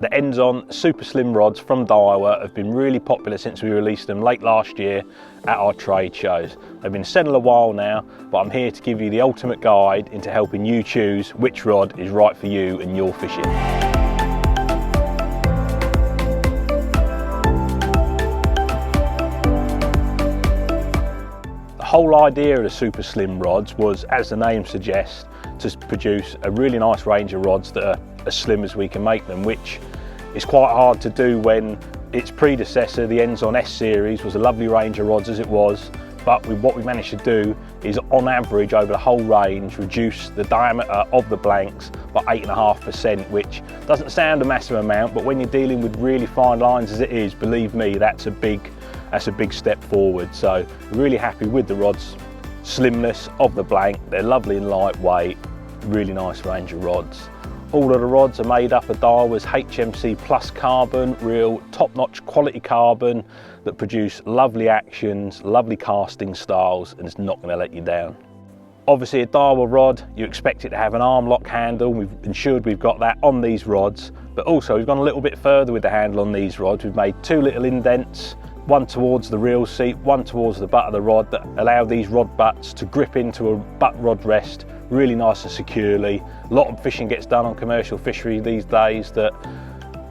The ZON super slim rods from Daiwa have been really popular since we released them late last year at our trade shows. They've been selling a while now, but I'm here to give you the ultimate guide into helping you choose which rod is right for you and your fishing. The whole idea of the super slim rods was, as the name suggests, to produce a really nice range of rods that are as slim as we can make them, which is quite hard to do when its predecessor, the ZON S series, was a lovely range of rods as it was, but what we managed to do is, on average over the whole range, reduce the diameter of the blanks by 8.5%, which doesn't sound a massive amount, but when you're dealing with really fine lines as it is, believe me, that's a big step forward. So we're really happy with the rods slimness of the blank. They're lovely and lightweight, really nice range of rods. All of the rods are made up of Daiwa's HMC Plus carbon, real top-notch quality carbon that produce lovely actions, lovely casting styles, and it's not going to let you down. Obviously a Daiwa rod, you expect it to have an arm lock handle. We've ensured we've got that on these rods, but also we've gone a little bit further with the handle on these rods. We've made two little indents, one towards the reel seat, one towards the butt of the rod, that allow these rod butts to grip into a butt rod rest really nice and securely. A lot of fishing gets done on commercial fishery these days that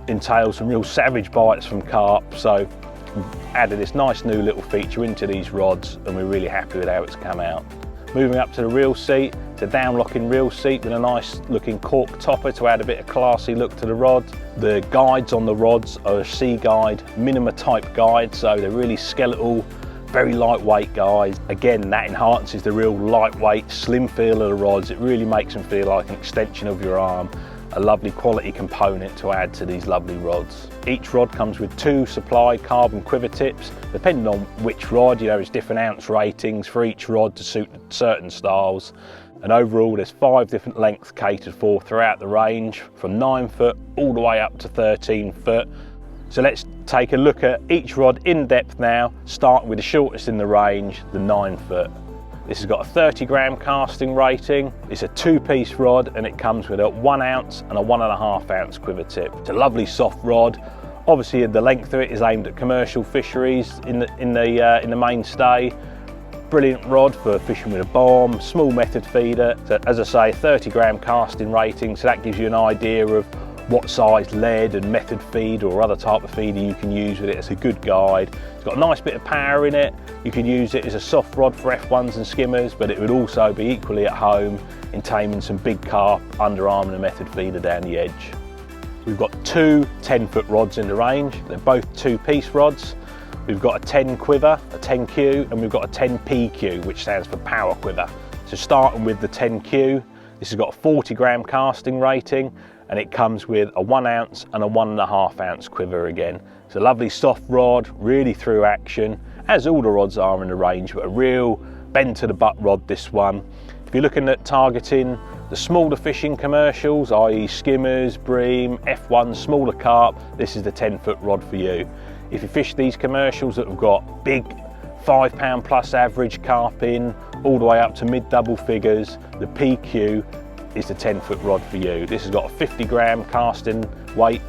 entails some real savage bites from carp, so we've added this nice new little feature into these rods and we're really happy with how it's come out. Moving up to the reel seat, it's a down locking reel seat with a nice looking cork topper to add a bit of classy look to the rod. The guides on the rods are a Sea Guide Minima type guide, so they're really skeletal, very lightweight guides. Again, that enhances the real lightweight, slim feel of the rods. It really makes them feel like an extension of your arm. A lovely quality component to add to these lovely rods. Each rod comes with two supplied carbon quiver tips. Depending on which rod, there's different ounce ratings for each rod to suit certain styles. And overall, there's 5 different lengths catered for throughout the range, from 9 foot all the way up to 13 foot. So let's take a look at each rod in depth now, starting with the shortest in the range, the 9 foot. This has got a 30 gram casting rating. It's a 2-piece rod and it comes with a 1 ounce and a 1.5 ounce quiver tip. It's a lovely soft rod. Obviously the length of it is aimed at commercial fisheries in the mainstay. Brilliant rod for fishing with a bomb, small method feeder. So, as I say, 30 gram casting rating, so that gives you an idea of what size lead and method feed or other type of feeder you can use with it. It's a good guide. It's got a nice bit of power in it. You can use it as a soft rod for F1s and skimmers, but it would also be equally at home in taming some big carp, underarm and a method feeder down the edge. We've got two 10-foot rods in the range. They're both 2-piece rods. We've got a 10 quiver, a 10Q, and we've got a 10 PQ, which stands for power quiver. So starting with the 10Q, this has got a 40 gram casting rating, and it comes with a 1 ounce and a 1.5 ounce quiver again. It's a lovely soft rod, really through action, as all the rods are in the range, but a real bend to the butt rod, this one. If you're looking at targeting the smaller fishing commercials, i.e. skimmers, bream, F1, smaller carp, this is the 10-foot rod for you. If you fish these commercials that have got big £5 plus average carp in, all the way up to mid double figures, the PQ is the 10-foot rod for you. This has got a 50 gram casting weight,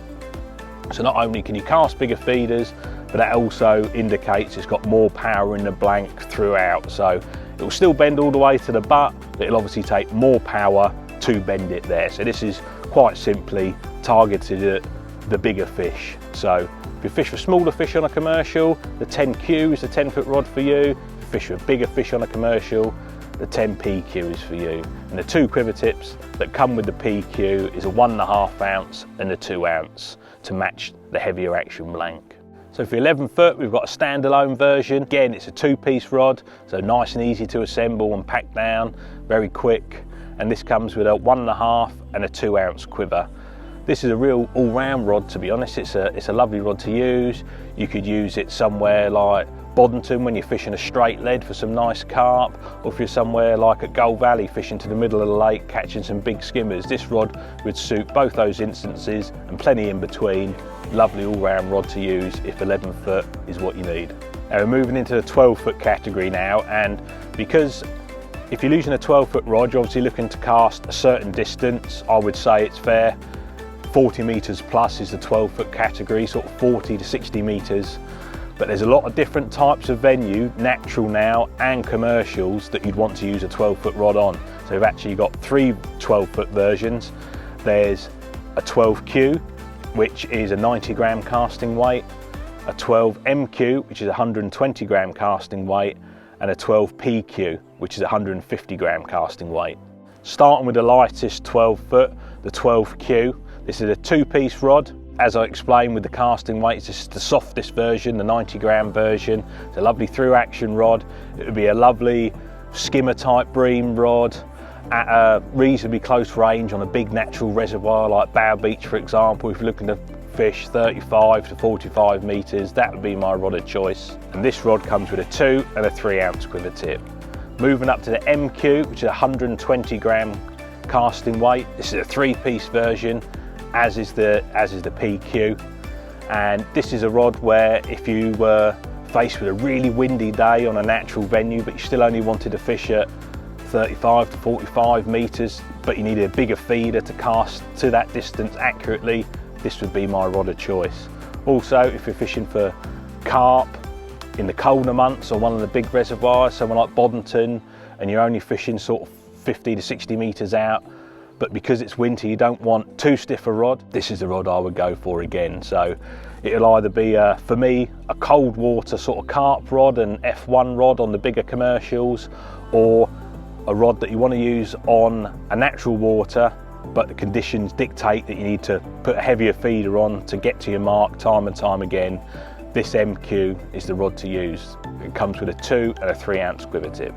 so not only can you cast bigger feeders, but that also indicates it's got more power in the blank throughout. So it will still bend all the way to the butt, but it'll obviously take more power to bend it there. So this is quite simply targeted at the bigger fish. So if you fish for smaller fish on a commercial, the 10Q is the 10-foot rod for you. If you fish for bigger fish on a commercial, the 10 PQ is for you. And the 2 quiver tips that come with the PQ is a 1.5 ounce and a 2 ounce to match the heavier action blank. So for 11 foot, we've got a standalone version. Again, it's a 2-piece rod, so nice and easy to assemble and pack down, very quick. And this comes with a 1.5 and a 2 ounce quiver. This is a real all-round rod, to be honest. It's a lovely rod to use. You could use it somewhere like Boddington when you're fishing a straight lead for some nice carp, or if you're somewhere like at Gold Valley fishing to the middle of the lake catching some big skimmers. This rod would suit both those instances and plenty in between. Lovely all-round rod to use if 11 foot is what you need. Now we're moving into the 12-foot category now, and because if you're using a 12-foot rod, you're obviously looking to cast a certain distance, I would say it's fair 40 metres plus is the 12-foot category, sort of 40 to 60 metres. But there's a lot of different types of venue, natural now and commercials, that you'd want to use a 12-foot rod on. So we've actually got 3 12-foot versions. There's a 12Q, which is a 90 gram casting weight, a 12MQ, which is a 120 gram casting weight, and a 12PQ, which is a 150 gram casting weight. Starting with the lightest 12-foot, the 12Q. This is a 2-piece rod. As I explained with the casting weights, this is the softest version, the 90 gram version. It's a lovely through action rod. It would be a lovely skimmer type bream rod at a reasonably close range on a big natural reservoir like Bow Beach, for example. If you're looking to fish 35 to 45 metres, that would be my rod of choice. And this rod comes with a 2 and a 3 ounce quiver tip. Moving up to the MQ, which is a 120 gram casting weight. This is a 3-piece version, as is the PQ. And this is a rod where if you were faced with a really windy day on a natural venue, but you still only wanted to fish at 35 to 45 metres, but you needed a bigger feeder to cast to that distance accurately, this would be my rod of choice. Also, if you're fishing for carp in the colder months or one of the big reservoirs, somewhere like Boddington, and you're only fishing sort of 50 to 60 metres out, but because it's winter you don't want too stiff a rod, this is the rod I would go for again. So it'll either be, for me, a cold water sort of carp rod and F1 rod on the bigger commercials, or a rod that you want to use on a natural water, but the conditions dictate that you need to put a heavier feeder on to get to your mark time and time again. This MQ is the rod to use. It comes with a 2 and a 3 ounce quiver tip.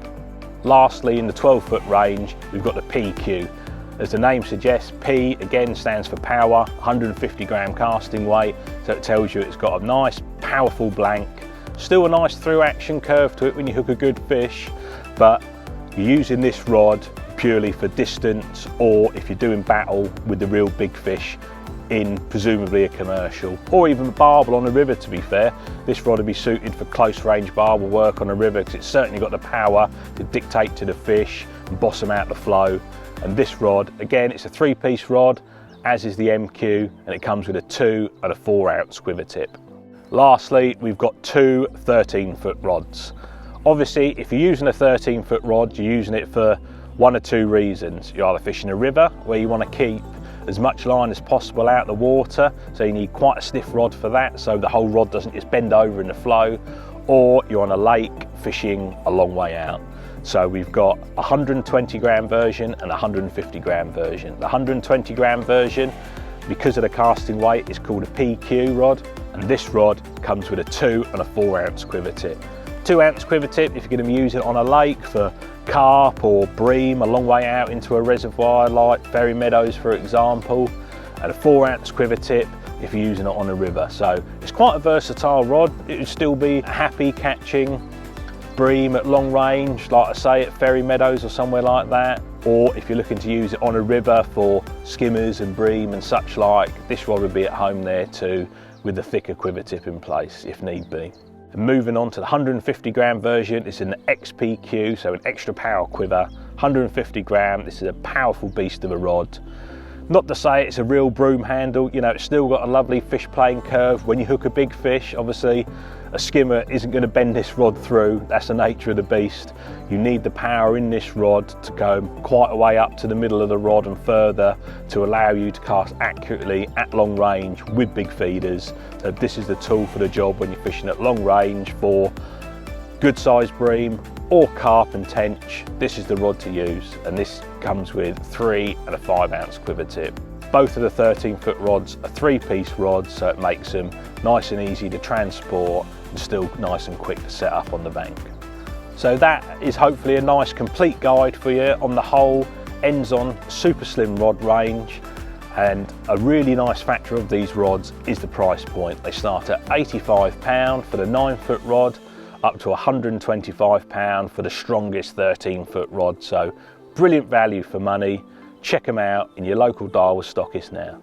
Lastly, in the 12-foot range, we've got the PQ. As the name suggests, P again stands for power, 150 gram casting weight, so it tells you it's got a nice powerful blank, still a nice through action curve to it when you hook a good fish, but you're using this rod purely for distance, or if you're doing battle with the real big fish in presumably a commercial, or even barbel on a river. To be fair, this rod would be suited for close range barbel work on a river, because it's certainly got the power to dictate to the fish and boss them out the flow. And this rod, again, it's a 3-piece rod, as is the MQ, and it comes with a 2 and a 4 ounce quiver tip. Lastly, we've got 2 13-foot rods. Obviously, if you're using a 13-foot rod, you're using it for one or two reasons. You're either fishing a river where you want to keep as much line as possible out the water, so you need quite a stiff rod for that, so the whole rod doesn't just bend over in the flow, or you're on a lake fishing a long way out. So we've got a 120 gram version and a 150 gram version. The 120 gram version, because of the casting weight, is called a PQ rod, and this rod comes with a 2 and a 4 ounce quiver tip. 2 ounce quiver tip if you're going to be using it on a lake for carp or bream a long way out into a reservoir like Ferry Meadows, for example, and a 4 ounce quiver tip if you're using it on a river. So it's quite a versatile rod. It would still be happy catching bream at long range, like I say, at Ferry Meadows or somewhere like that, or if you're looking to use it on a river for skimmers and bream and such like, this rod would be at home there too, with the thicker quiver tip in place if need be. And moving on to the 150 gram version, it's an XPQ, so an extra power quiver, 150 gram. This is a powerful beast of a rod. Not to say it's a real broom handle, you know, it's still got a lovely fish playing curve. When you hook a big fish, obviously a skimmer isn't going to bend this rod through. That's the nature of the beast. You need the power in this rod to go quite a way up to the middle of the rod and further to allow you to cast accurately at long range with big feeders. So this is the tool for the job when you're fishing at long range for good sized bream or carp and tench. This is the rod to use, and this comes with 3 and a 5 ounce quiver tip. Both of the 13-foot rods are 3-piece rods, so it makes them nice and easy to transport and still nice and quick to set up on the bank. So that is hopefully a nice complete guide for you on the whole ZON super slim rod range. And a really nice factor of these rods is the price point. They start at £85 for the 9-foot rod, up to £125 for the strongest 13-foot rod. So brilliant value for money. Check them out in your local Daiwa stockist now.